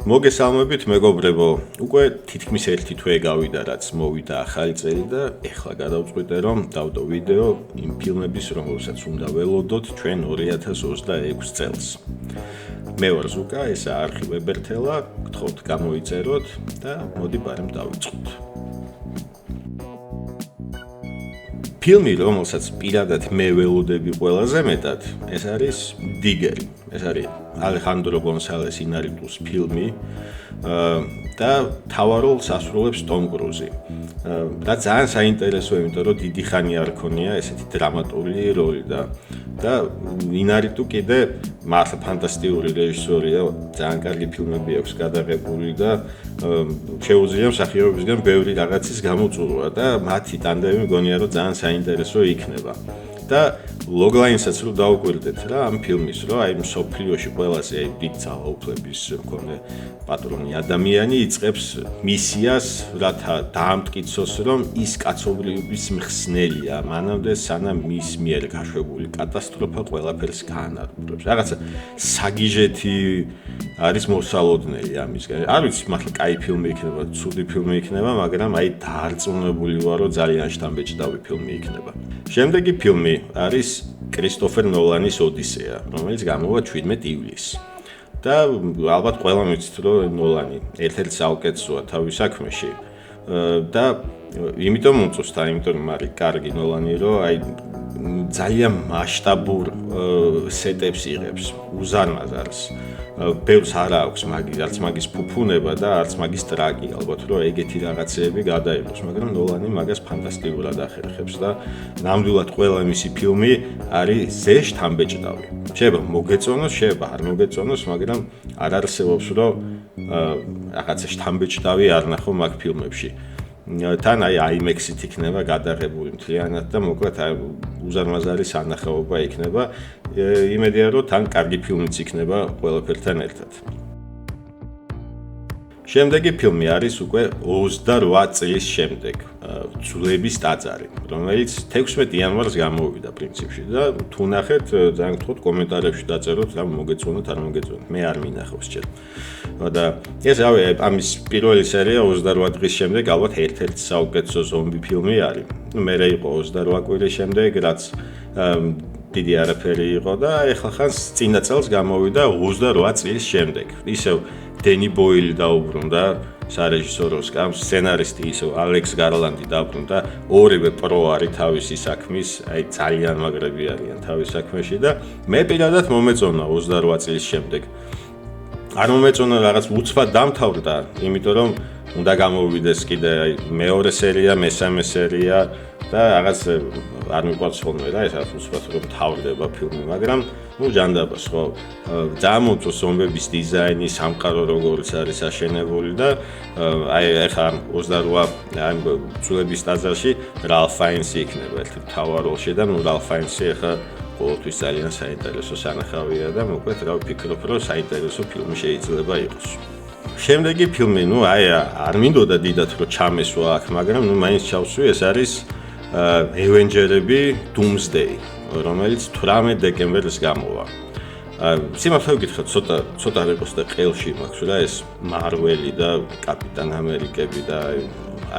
მოგესალმებით მეგობრებო, უკვე თითქმის 1 თვე გავიდა რაც მოვიდა ახალი წელი და ეხლა გადავწყვიტე რომ დავდო ვიდეო იმ ფილმების რომელსაც უნდა ველოდოთ ჩვენ 2026 წელს. მე ვარ ზუკა, ესაა არხი ვებერთელა, გთხოვთ გამოიწეროთ და მოდი ბარემ დავიწყოთ. ფილმი რომელსაც პირადად მე ველოდები ყველაზე მეტად, ეს არის დიგერი. ეს არის ალეხანდრო გონსალეს ინარიტუს ფილმი და მთავარ როლს ასრულებს ტომ კრუზი. და ძალიან საინტერესოა, იმიტომ რომ დიდი ხანი არ ქონია ესეთი დრამატული როლი და ინარიტუ კიდე მართლა ფანტასტიკური რეჟისორია, ძალიან კარგი ფილმები აქვს გადაღებული და შეუძლია მსახიობებისგან ბევრი რაღაცის გამოწვევა და მათი ტანდემი მგონია რომ ძალიან საინტერესო იქნება. და ლოგლაინსაც რო დაუკვირდეთ რა ამ ფილმის, რომ აი მსოფლიოში ყველაზე აი დიდ ძალაუფლების მქონე პატრონი ადამიანი იწყებს მისიას, რათა დაამტკიცოს, რომ ის კაცობრიობის მხსნელია, მანამდე სანამ მის მიერ გაშვებული კატასტროფა ყველაფერს გაანადგურებს. რაღაცა საგიჟეთი არის მოსალოდნელი ამისგან. არ ვიცი, მართლა კაი ფილმი იქნება, ცუდი ფილმი იქნება, მაგრამ აი დაარწმუნებული ვარ, რომ ძალიან შთამბეჭდავი ფილმი იქნება. შემდეგი ფილმი არის კრისტოფერ ნოლანის ოდისეა, რომელიც გამოვა 17 ივლისს. და ალბათ ყველამ ვიცით, რომ ნოლანი ერთ-ერთი საუკეთესოა თავის საქმეში. და იმიტომ უწევს, იმიტომ რომ არის კარგი ნოლანი, რომ აი ძალიან მასშტაბურ სეტებს იღებს, უზარმაზარს. ბევრს არ აქვს არც მაგის ფუფუნება და არც მაგის ტრაკი, ალბათ რომ ეგეთი რაღაცეები გადაიღოს, მაგრამ ნოლანი მაგას ფანტასტიკურად ახერხებს და ნამდვილად ყველა მისი ფილმი არის ზეშთამბეჭდავი. შეიძლება მოგეწონოს, შეიძლება არ მოგეწონოს, მაგრამ არ არსებობს რომ რაღაცა შთამბეჭდავი არ ნახო მაგ ფილმებში. თან აი IMAX-ით იქნება გადაღებული მთლიანად და მოკლედ უზარმაზარი სანახაობა იქნება. იმედია რომ თან კარგი ფილმიც იქნება ყველაფერთან ერთად. შემდეგი ფილმი არის უკვე 28 წლის შემდეგ, ძვლების ტაძარი, რომელიც 16 იანვარს გამოვიდა პრინციპში და თუ ნახეთ, ძალიან გთხოვთ კომენტარებში დაწეროთ, რა მოგეწონათ, არ მოგეწონათ. მე არ მინახავს ჯერ. და ეს ამის პირველი სერია 28 დღის შემდეგ ალბათ ერთ-ერთი საუკეთესო ზომბი ფილმი არის. მერე იყო 28 კვირის შემდეგ, რაც დიდი არაფერი იყო და ეხლა ხან წინა წელს გამოვიდა 28 წლის შემდეგ. ისევ დენი ბოილი დაუბრუნდა სარეჟისორო სკამს, სცენარისტი ისევ ალექს გარლანდი დაუბრუნდა, ორივე პრო არის თავისი საქმის, აი ძალიან მაგრები არიან თავის საქმეში და მე პირადად მომეწონა 28 წლის შემდეგ. არ მომეწონა რაღაც უცბად დამთავრდა, იმიტომ რომ უნდა გამოვიდეს კიდე აი მეორე სერია, მესამე სერია და რაღაც არ მიყვარს ხოლმე რა, ეს არის უცბად რომ თავდება ფილმი, მაგრამ ჯანდაბას ხო, ძალიან მომწონს ზომბების დიზაინი, სამყარო როგორც არის აშენებული და აი ეხლა 28 აი ძვლების ტაძარში რალფ ფაინსი იქნება ერთ მთავარ როლში და რალფ ფაინსი ეხლა ყოველთვის ძალიან საინტერესო სანახავია და მოკლედ რა ვფიქრობ, რომ საინტერესო ფილმი შეიძლება იყოს. შემდეგი ფილმი, აი არ მინდოდა დიდად რომ ჩამესვა აქ, მაგრამ მაინც ჩავსვი, ეს არის Avengers-ები Doomsday, რომელიც 18 დეკემბერს გამოვა. სიმართლე ვკითხოთ, ცოტა რეკოს და ყელში მაქვს რა ეს Marvel-ი და კაპიტან ამერიკები და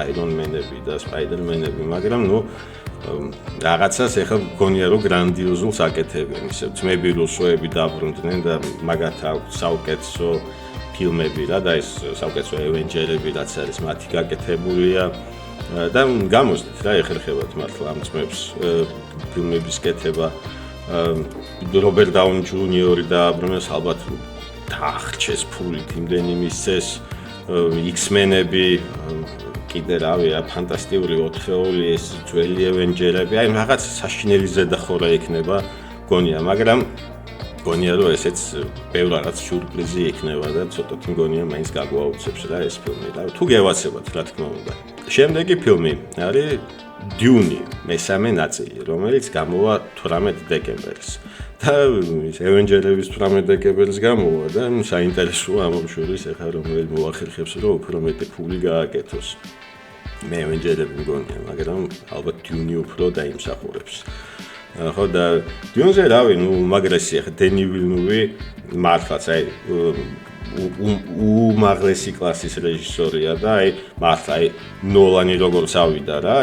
Iron Man-ები და Spider-Man-ები, მაგრამ რაღაცას ეხლა მგონია რომ გრანდიოზულს აკეთებენ, ისე ძმები რუსოები დაბრუნდნენ და მაგათ აქვს საუკეთესო ფილმები რა და ეს საუკეთესო Avengers-ები რაც არის მათი გაკეთებულია და გამოსდით რა ეხერხებათ მართლა ამ ძმებს ფილმების კეთება. რობერტ დაუნი ჯუნიორი დააბრუნეს, ალბათ დაახჩეს ფულით იმდენი მისცეს, X-Men-ები კიდე რავია ფანტასტიკური ოთხეული ეს ძველი Avengers-ები, აი რაღაც საშინელი ზედახორა იქნება გონია, მაგრამ გონია რომ ესეც ბევრ რაღაც სიურპრიზი იქნება და ცოტათი მგონია მაინც გაგვაუცებს რა ეს ფილმი და თუ გევაცებათ რა თქმა უნდა. შემდეგი ფილმი არის Dune, მესამე ნაწილი, რომელიც გამოვა 18 დეკემბერს. და Avengers-ების 18 დეკემბერს გამოვა და საინტერესოა ამ შორის ეხლა რომელი მოახერხებს რომ უფრო მეტი ფული გააკეთოს. მე Avengers-ები მგონია, მაგრამ ალბათ Dune უფრო დაიმსახურებს. ხო და Dune-ზე რავი, მაგრესი ახლა დენი ვილნუვი მართლაც აი უმაღლესი კლასის რეჟისორია და მართლა ნოლანი როგორც ავიდა რა,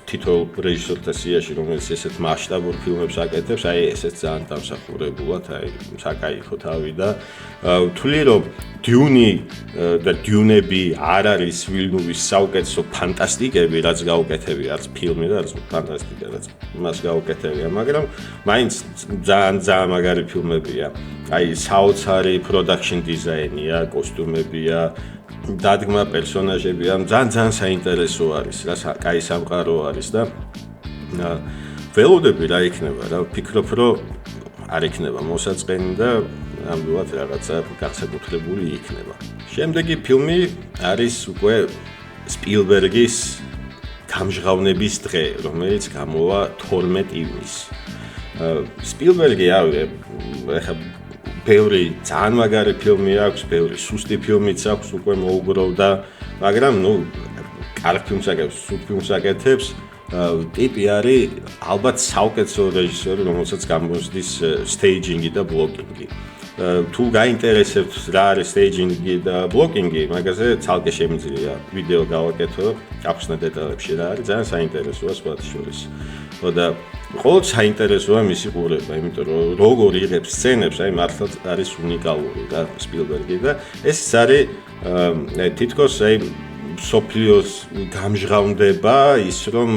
თითოეულ რეჟისორთა სიაში, რომელიც ესეთ მასშტაბურ ფილმებს აკეთებს, ესეც ძალიან დამსახურებულად, საკაიფოდ ავიდა. ვთვლი რომ დიუნი და დიუნები არ არის ვილნუვის საუკეთესო ფანტასტიკები, რაც გაუკეთებია, არც ფილმი და არც ფანტასტიკა, რაც მას გაუკეთებია, მაგრამ მაინც ძალიან მაგარი ფილმებია. საოცარი production design-ია, კოსტუმებია, დადგმა პერსონაჟებია, ძალიან საინტერესო არის, რა კაი სამყარო არის და ველოდები რა იქნება, რა ვფიქრობ, რომ არ იქნება მოსაწყენი და ნამდვილად რაღაცა განსაკუთრებული იქნება. შემდეგი ფილმი არის უკვე სპილბერგის გამჟღავნების დღე, რომელიც გამოვა 12 ივნისს. სპილბერგი ახლა ბევრი ძალიან მაგარი ფილმი აქვს, ბევრი სუსტი ფილმიც აქვს, უკვე მოუგროვდა, მაგრამ კარგ ფილმს აკეთებს, სუსტ ფილმს აკეთებს. ტიპი არის ალბათ საუკეთესო რეჟისორი, რომელსაც გამოსდის სტეიჯინგი და ბლოკინგი. თუ გაინტერესებთ რა არის სტეიჯინგი და ბლოკინგი, მაგაზე ცალკე შემიძლია ვიდეო გავაკეთო, ახსნა დეტალებში რა არის, ძალიან საინტერესოა სხვათა შორის. და ყოველ საინტერესოა მისი ყურება, იმიტომ რომ როგორ იღებს სცენებს, მართლა არის უნიკალური რა სპილბერგი და ეს არის თითქოს სოფლიოს გამჟღავნდება ის რომ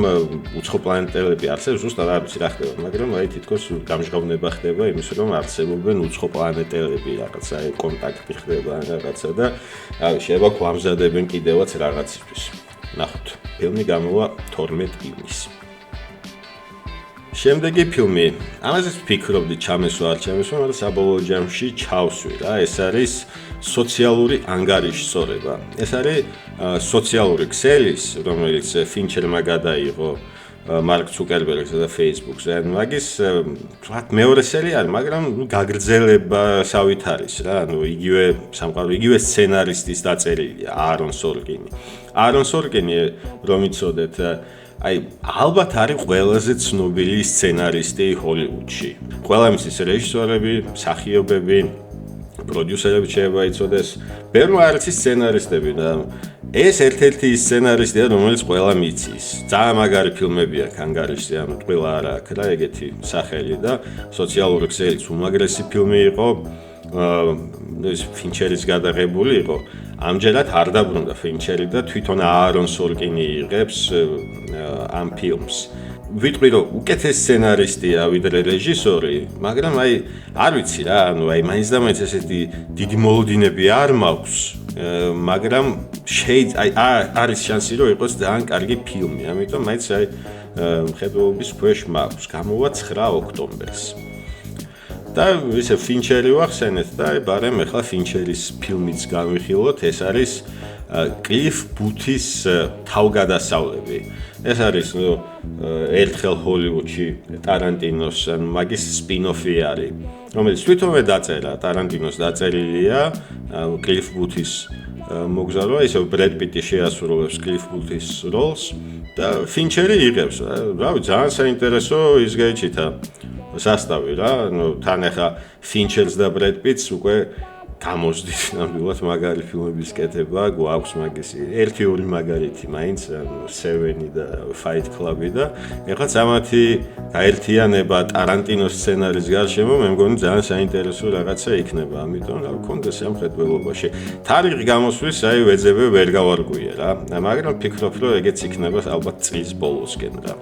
უცხო პლანეტელები არსებობს, ზუსტად არ ვიცი რა ხდება, მაგრამ თითქოს გამჟღავნება ხდება იმის რომ არსებობენ უცხო პლანეტელები, რაღაცა კონტაქტი ხდება რაღაცა და შეიძლება გვამზადებენ კიდევაც რაღაცისთვის. ნახოთ, ფილმი გამოვა 12 ივნისს. შემდეგი ფილმი, ამაზე ვფიქრობდი ჩამესვა არ ჩამესვა, მაგრამ საბოლოო ჯამში ჩავსვი რა, ეს არის სოციალური ანგარიშსწორება. ეს არის სოციალური ქსელის, რომელიც ფინჩერმა გადაიღო მარკ ცუკერბერგსა და Facebook-ზე. მაგის თქვათ მეორე სერი არის, მაგრამ გაგრძელებასავით არის რა, იგივე სამყარო, იგივე სცენარისტის დაწერილია, აარონ სორკინი. აარონ სორკინი რომ იცოდეთ ალბათ არის ყველაზე ცნობილი სცენარისტი ჰოლივუდში. ყველა მის რეჟისორები, მსახიობები, პროდიუსერები შეიძლება იცოდეს, ბევრი არის სცენარისტები და ეს ერთ-ერთი სცენარისტია, რომელიც ყველა მიცის. ძალიან მაგარი ფილმები აქვს ანგარიშზე, ყველა არა აქვს რა ეგეთი სახელი და სოციალური ქსელიც უმაგრესი ფილმი იყო. ეს ფინჩერის გადაღებული იყო. ამჯერად არ დაბრუნდა ფინჩერი და თვითონ აარონ სორკინი იღებს ამ ფილმს. ვიტყვი რომ უკეთეს სცენარისტია ვიდრე რეჟისორი, მაგრამ არ ვიცი რა, მაინც და მაინც ესეთი დიდი მოლოდინები არ მაქვს, მაგრამ არის შანსი რომ იყოს ძალიან კარგი ფილმი, ამიტომ მაინც მხედველობის ქვეშ მაქვს. გამოვა 9 ოქტომბერს. და ისე ფინჩერი ვახსენეთ და ბარემ ახლა ფინჩერის ფილმიც გავიხილოთ, ეს არის კლიფ ბუთის თავგადასავლები. ეს არის ერთხელ ჰოლივუდში ტარანტინოს მაგის სპინოფი არის, რომელიც თვითონვე დაწერა, ტარანტინოს დაწერილია კლიფ ბუთის მოგზაურობა, ისე ბრედ პიტი შეასრულებს კლიფ ბუთის როლს და ფინჩერი იღებს. რავი, ძალიან საინტერესო ის გაიჩითა სასტავი რა, თან ახლა ფინჩერს და ბრედ პიტს უკვე გამოსდის ნამდვილად მაგარი ფილმების კეთება, გვაქვს მაგისი 1-2 მაგარითი მაინც, 7 და Fight Club-ი და ეხლა ამათი გაერთიანება ტარანტინოს სცენარის გარშემო, მე მგონი ძალიან საინტერესო რაღაცა იქნება, ამიტომ რა გქონდეს სამხედველობაში. თარიღი გამოსვლის ვეძებე ვერ გავარკვია რა, მაგრამ ვფიქრობ, რომ ეგეც იქნება ალბათ წლის ბოლოსკენ რა.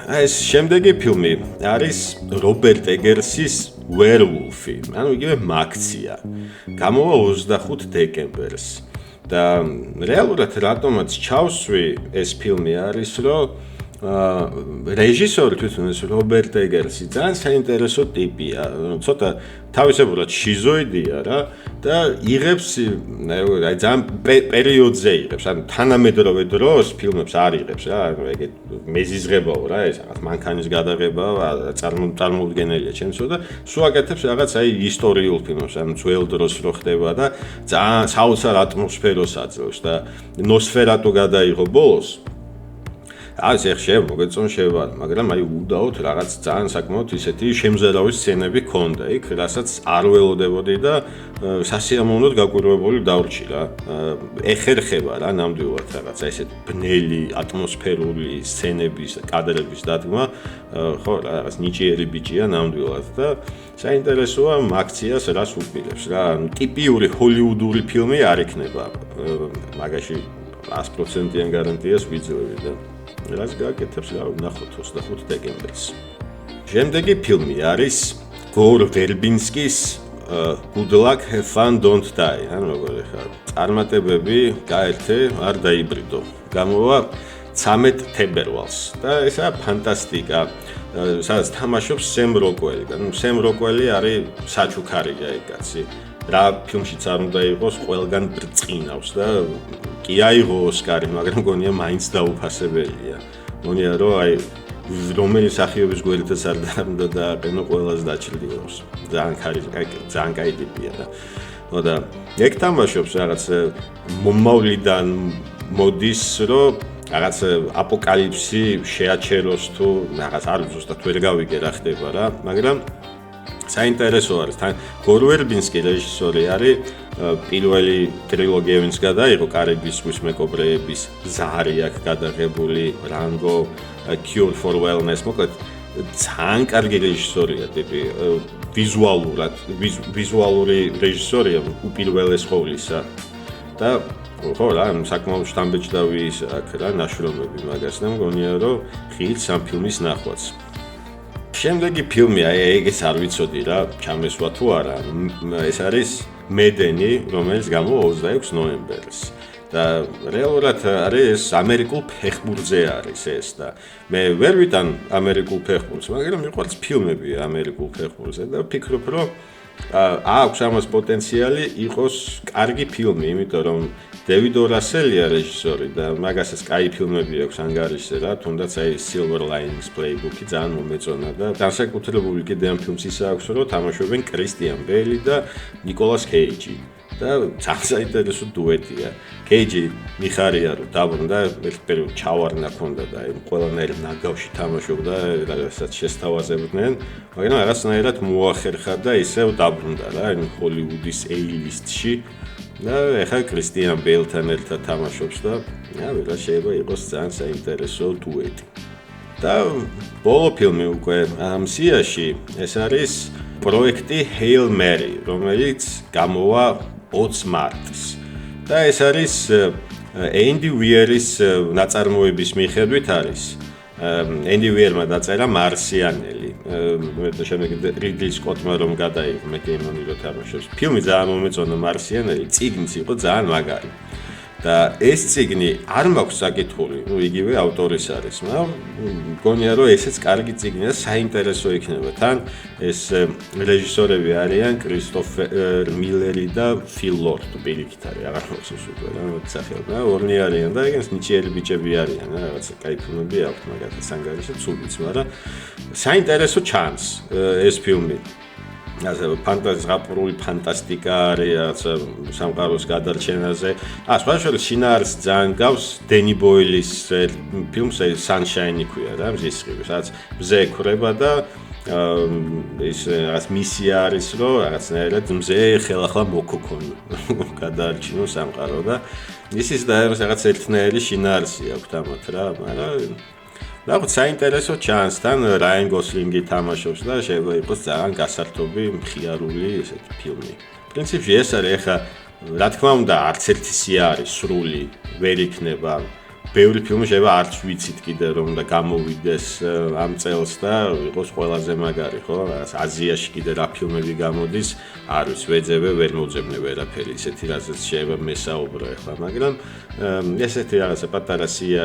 ეს შემდეგი ფილმი არის რობერტ ეგერსის Werewolf-ი, ანუ იგივე მაქცია. გამოვა 25 დეკემბერს. და რეალურად რატომაც ჩავსვი ეს ფილმი არის, რომ რეჟისორი თვითონ ეს რობერტ ეგერსი ძალიან საინტერესო ტიპია, ცოტა თავისებურად შიზოიდია რა და იღებს ძალიან პერიოდზე იღებს, ანუ თანამედროვე დროს ფილმებს არ იღებს რა, ეგეთ მეზიზღებაო რა, ეს რაღაც მანქანის გადაღება წარმოუდგენელია ჩემსო და სულ აკეთებს რაღაც ისტორიულ ფილმებს, ანუ ძველ დროს რო ხდება და ძალიან საოცარ ატმოსფეროს აძლევს და ნოსფერატუ გადაიღო ბოლოს. ეს ეხშე მოგეწონ შევა, მაგრამ აი უდაოდ რაღაც ძალიან საკმაოდ ისეთი შემზარავი სცენები ქონდა იქ, რასაც არ ველოდებოდი და სასიამოვნოდ გაკვირვებული დავრჩი რა. ეხერხება რა ნამდვილად რაღაც ესეთ ბნელი ატმოსფერული სცენების, კადრების დადგმა, ხო, რაღაც ნიჭიერი ბიჭია ნამდვილად და საინტერესოა აქციას რას უპირებს რა. ტიპიური ჰოლივუდური ფილმი არ იქნება. მაგაში 100%-იან გარანტიას ვიძლევი და რაც გააკეთებს რა ვნახოთ 25 დეკემბერს. შემდეგი ფილმი არის გორ ვერბინსკის Good Luck Have Fun Don't Die. ანუ როგორ ხა წარმატებები გაერთე არ დაიბრიდო. გამოვა 13 თებერვალს და ესაა ფანტასტიკა. სადაც თამაშობს სემ როკველი. ანუ სემ როკველი არის საჩუქარია ეგ კაცი. რა ფილმშიც არ უნდა იყოს, ყველგან ბრწყინავს და კი აიღო ოსკარი, მაგრამ გონია მაინც დაუფასებელია. გონია რომ აი რომელი სახიობის გვერდითაც არ უნდა დააყენო, ყველას დაჩრდილავს. ძალიან კაი ტიპია და. და ეგ თამაშობს რაღაც მომავლიდან მოდის, რომ რაღაც აპოკალიფსი შეაჩეროს თუ რაღაც არ ზუსტად ვერ გავიგე რა ხდება რა, მაგრამ საინტერესო არის. თან გორ ვერბინსკი რეჟისორი არის პირველი ტრილოგია ვინც გადაიღო კარიბის ზღვის მეკობრეების ზარი აქვს გადაღებული რანგო Cure for Wellness მოკლედ ძალიან კარგი რეჟისორია ტიპი ვიზუალური რეჟისორია უპირველეს ყოვლისა და ხო რა საკმაოდ შთამბეჭდავი ის აქ რა ნაშრომები მაგას და მგონია რომ ხილს ამ ფილმის ნახვაც. შემდეგი ფილმი ეგეც არ ვიცოდი რა ჩამესვა თუ არა ეს არის მედენი რომელიც გამოვა 26 ნოემბერს და რეალურად არის ამერიკულ ფეხბურთზე არის ეს და მე ვერ ვიტან ამერიკულ ფეხბურთს მაგრამ მიყვარს ფილმები ამერიკულ ფეხბურთზე და ვფიქრობ რომ აქვს ამას პოტენციალი იყოს კარგი ფილმი იმიტომ რომ დევიდ რასელია რეჟისორი და მაგასაც კაი ფილმები აქვს ანგარიშზე რა თუნდაც აი Silver Linings Playbook-ი ძალიან მომეწონა და განსაკუთრებული კიდე ამ ფილმს ის აქვს რომ თამაშობენ კრისტიან ბეილი და ნიკოლას კეიჯი და ძალიან საინტერესო დუეტია კეიჯი მიხარია რომ დაბრუნდა ერთ პერიოდ ჩავარნა ქონდა და აი ყველანაირ ნაგავში თამაშობდა რაღაცას შესთავაზებდნენ მაგრამ რაღაცნაირად მოახერხა და ისევ დაბრუნდა რა აი ჰოლივუდის A-list-ში და ეხლა კრისტიან ბეილთან ერთად თამაშობს და რა შეიძლება იყოს ძალიან საინტერესო დუეტი. და ბოლო ფილმი უკვე ამ სიაში ეს არის პროექტი Hail Mary, რომელიც გამოვა 20 მარტს. და ეს არის ენდი ვიერის ნაწარმოების მიხედვით არის. ენდი ვიერმა დაწერა მარსიანელი. და შემდეგ რიდლი სკოტმა რომ გადაიღო მე დემონი რო თამაშობს. ფილმი ძალიან მომეწონა მარსიანელი, წიგნიც იყო ძალიან მაგარი. და ეს წიგნი არ მაქვს საკითხული, იგივე ავტორის არის, მაგრამ მგონია რომ ესეც კარგი წიგნია, საინტერესო იქნება. თან ეს რეჟისორები არიან კრისტოფერ მილერი და ფილ ლორდ, პირიქით არის, აღარ ხსოვს უკვე რა სახელები, ორნი არიან და ეგენს ნიჭიერი ბიჭები არიან, რაღაცა კაი ფილმები აქვს, მაგათაც ანგარიში ცუდიც, მაგრამ საინტერესო ჩანს ეს ფილმი. ასე ფანტაზიაპურული ფანტასტიკა არის სამყაროს გადარჩენაზე. სხვა შორის შინაარს ძალიან გავს დენი ბოილის ფილმს Sunshine ქვია რა მზის სხივი, სადაც მზე ქრება და ის რაღაც მისია არის რომ რაღაცნაირად მზე ხელახლა მოკოქონ გადაარჩინო სამყარო და ისიც და რაღაც ერთნაირი შინაარსი აქვს თამათ რა, მაგრამ რაღაც საინტერესო ჩანსთან რაიან გოსლინგი თამაშობს და შეიძლება იყოს ძალიან გასართობი მხიარული ესეთი ფილმი. პრინციპში ეს არის ახლა რა თქმა უნდა არც ერთი სია არის სრული ვერ იქნება. ბევრი ფილმი შეიძლება არც ვიცით კიდე რომ და გამოვიდეს ამ წელს და იყოს ყველაზე მაგარი ხო? რაღაც აზიაში კიდე რა ფილმები გამოდის, არ ვიცი, ვეძებე ვერ მოძებნე ვერაფერი, ისეთი რაზეც შეიძლება მესაუბრე ახლა, მაგრამ ესეთი რაღაცა პატარა სია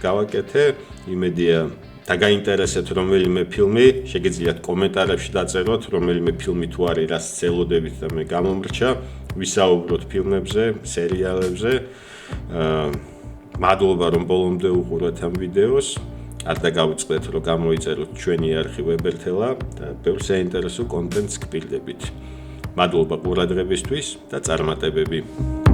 გავაკეთე, იმედია დაგაინტერესეთ რომელიმე ფილმი, შეგიძლიათ კომენტარებში დაწეროთ რომელიმე ფილმი თუ არის რაც ცელოდებით და მე გამომრჩა, ვისაუბროთ ფილმებზე, სერიალებზე. მადლობა რომ ბოლომდე უყურეთ ამ ვიდეოს. არ დაგავიწყდეთ რომ გამოიწეროთ ჩვენი არქი ვებერთელა და ბევრ საინტერესო კონტენტს გპირდებით. მადლობა ყურადღებისთვის და წარმატებები.